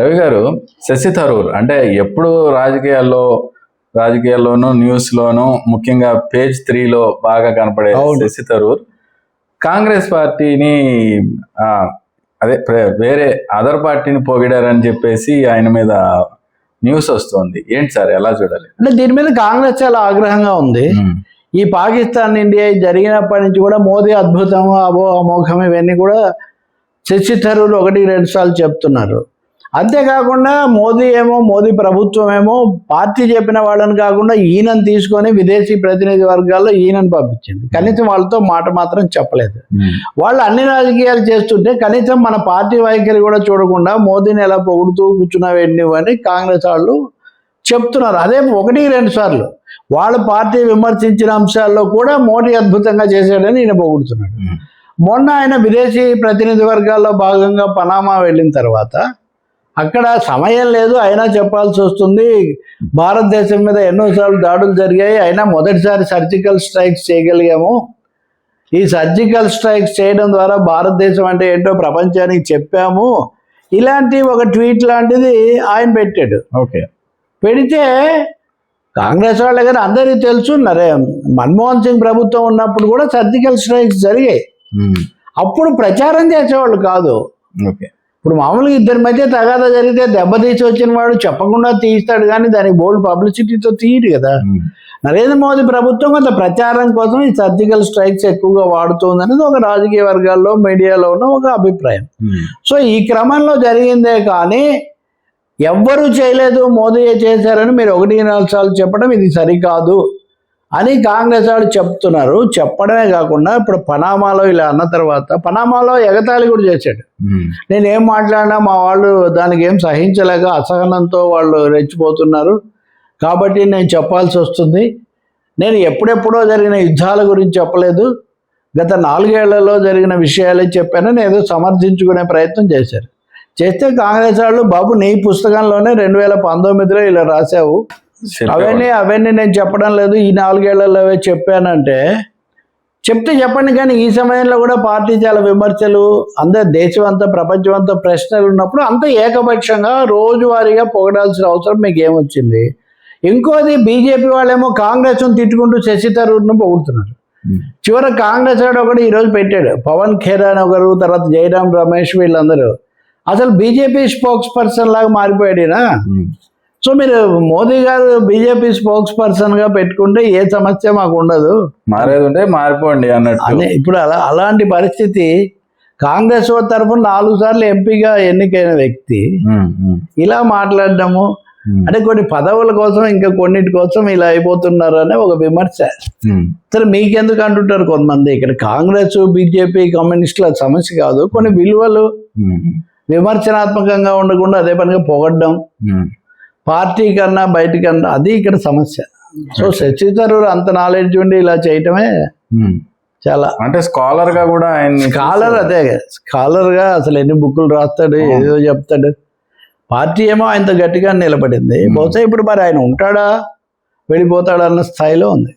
రవి గారు, శశి థరూర్ అంటే ఎప్పుడు రాజకీయాల్లోనూ న్యూస్ లోను ముఖ్యంగా పేజ్ 3లో బాగా కనపడే శశి థరూర్ కాంగ్రెస్ పార్టీని అదే వేరే అదర్ పార్టీని పొగిడారని చెప్పేసి ఆయన మీద న్యూస్ వస్తుంది. ఏంటి సార్, ఎలా చూడాలి? అంటే దీని మీద కాంగ్రెస్ చాలా ఆగ్రహంగా ఉంది. ఈ పాకిస్తాన్ ఇండియా జరిగినప్పటి నుంచి కూడా మోదీ అద్భుతం, అమోఘం ఇవన్నీ కూడా శశి థరూర్ 1-2 సార్లు చెప్తున్నారు. అంతేకాకుండా మోదీ ప్రభుత్వం ఏమో పార్టీ చెప్పిన వాళ్ళని కాకుండా ఈయనను తీసుకొని విదేశీ ప్రతినిధి వర్గాల్లో ఈయనను పంపించింది. కనీసం వాళ్ళతో మాట మాత్రం చెప్పలేదు. వాళ్ళు అన్ని రాజకీయాలు చేస్తుంటే కనీసం మన పార్టీ వైఖరి కూడా చూడకుండా మోదీని ఎలా పొగుడుతూ కూర్చున్నావేంటి అని కాంగ్రెస్ వాళ్ళు చెప్తున్నారు. అదే 1-2 సార్లు వాళ్ళ పార్టీ విమర్శించిన అంశాల్లో కూడా మోడీ అద్భుతంగా చేశాడని ఈయన పొగుడుతున్నాడు. మొన్న ఆయన విదేశీ ప్రతినిధి వర్గాల్లో భాగంగా పనామా వెళ్ళిన తర్వాత అక్కడ సమయం లేదు, అయినా చెప్పాల్సి వస్తుంది. భారతదేశం మీద ఎన్నోసార్లు దాడులు జరిగాయి, అయినా మొదటిసారి సర్జికల్ స్ట్రైక్స్ చేయగలిగాము. ఈ సర్జికల్ స్ట్రైక్స్ చేయడం ద్వారా భారతదేశం అంటే ఏంటో ప్రపంచానికి చెప్పాము. ఇలాంటి ఒక ట్వీట్ లాంటిది ఆయన పెట్టాడు. ఓకే, పెడితే కాంగ్రెస్ వాళ్ళ దగ్గర అందరికీ తెలుసు. మన్మోహన్ సింగ్ ప్రభుత్వం ఉన్నప్పుడు కూడా సర్జికల్ స్ట్రైక్స్ జరిగాయి. అప్పుడు ప్రచారం చేసేవాళ్ళు కాదు. ఓకే, ఇప్పుడు మామూలుగా ఇద్దరి మధ్య తగాదా జరిగితే దెబ్బతీసి వచ్చిన వాడు చెప్పకుండా తీస్తాడు, కానీ దానికి బోల్డ్ పబ్లిసిటీతో తీయడు కదా. నరేంద్ర మోదీ ప్రభుత్వం కొంత ప్రచారం కోసం ఈ సర్జికల్ స్ట్రైక్స్ ఎక్కువగా వాడుతుంది అనేది ఒక రాజకీయ వర్గాల్లో మీడియాలో ఉన్న ఒక అభిప్రాయం. సో ఈ క్రమంలో జరిగిందే కానీ ఎవ్వరూ చేయలేదు, మోదీయే చేశారని మీరు 1-4 సార్లు చెప్పడం ఇది సరికాదు అని కాంగ్రెస్ వాళ్ళు చెప్తున్నారు. చెప్పడమే కాకుండా ఇప్పుడు పనామాలో ఇలా అన్న తర్వాత పనామాలో ఎగతాళి కూడా చేశాడు. నేనేం మాట్లాడినా మా వాళ్ళు దానికి ఏం సహించలేక అసహనంతో వాళ్ళు రెచ్చిపోతున్నారు, కాబట్టి నేను చెప్పాల్సి వస్తుంది. నేను ఎప్పుడెప్పుడో జరిగిన యుద్ధాల గురించి చెప్పలేదు, గత 4 ఏళ్లలో జరిగిన విషయాలే చెప్పానని ఏదో సమర్థించుకునే ప్రయత్నం చేశారు. చేస్తే కాంగ్రెస్ వాళ్ళు, బాబు నీ పుస్తకంలోనే 2019లో ఇలా రాశావు, అవన్నీ నేను చెప్పడం లేదు, ఈ 4 ఏళ్లలో చెప్పానంటే చెప్తే చెప్పండి. కానీ ఈ సమయంలో కూడా పార్టీ చాలా విమర్శలు, అందరు దేశం అంతా ప్రపంచం అంతా ప్రశ్నలు ఉన్నప్పుడు అంత ఏకపక్షంగా రోజువారీగా పొగడాల్సిన అవసరం మీకు ఏమొచ్చింది? ఇంకోది, బీజేపీ వాళ్ళేమో కాంగ్రెస్ను తిట్టుకుంటూ శశి థరూర్ను పొగుడుతున్నారు. చివరికి కాంగ్రెస్ వాడు ఒకటి ఈరోజు పెట్టాడు, పవన్ ఖేరాన్ ఒకరు, తర్వాత జైరాం రమేష్, వీళ్ళందరూ అసలు బీజేపీ స్పోక్స్ పర్సన్ లాగా మారిపోయాడినా. సో మీరు మోదీ గారు బీజేపీ స్పోక్స్ పర్సన్ గా పెట్టుకుంటే ఏ సమస్య మాకు ఉండదు, మారేది ఉంటే మారిపోండి అన్నట్టు. ఇప్పుడు అలాంటి పరిస్థితి. కాంగ్రెస్ తరఫున 4 సార్లు ఎంపీగా ఎన్నికైన వ్యక్తి ఇలా మాట్లాడడము అంటే కొన్ని పదవుల కోసం ఇంకా కొన్నిటి కోసం ఇలా అయిపోతున్నారు అనే ఒక విమర్శ. సరే మీకెందుకు అంటుంటారు కొంతమంది, ఇక్కడ కాంగ్రెస్ బీజేపీ కమ్యూనిస్టుల సమస్య కాదు, కొన్ని విలువలు విమర్శనాత్మకంగా ఉండకుండా అదే పనిగా పొగడ్డం, పార్టీ కన్నా బయటకన్నా, అది ఇక్కడ సమస్య. సో శశి థరూర్ అంత నాలెడ్జ్ ఉండి ఇలా చేయటమే చాలా, అంటే స్కాలర్ గా కూడా ఆయన స్కాలర్ గా అసలు ఎన్ని బుక్కులు రాస్తాడు, ఏదో చెప్తాడు. పార్టీ ఏమో ఆయనతో గట్టిగా నిలబడింది. బహుశా ఇప్పుడు మరి ఆయన ఉంటాడా వెళ్ళిపోతాడా అన్న స్థాయిలో ఉంది.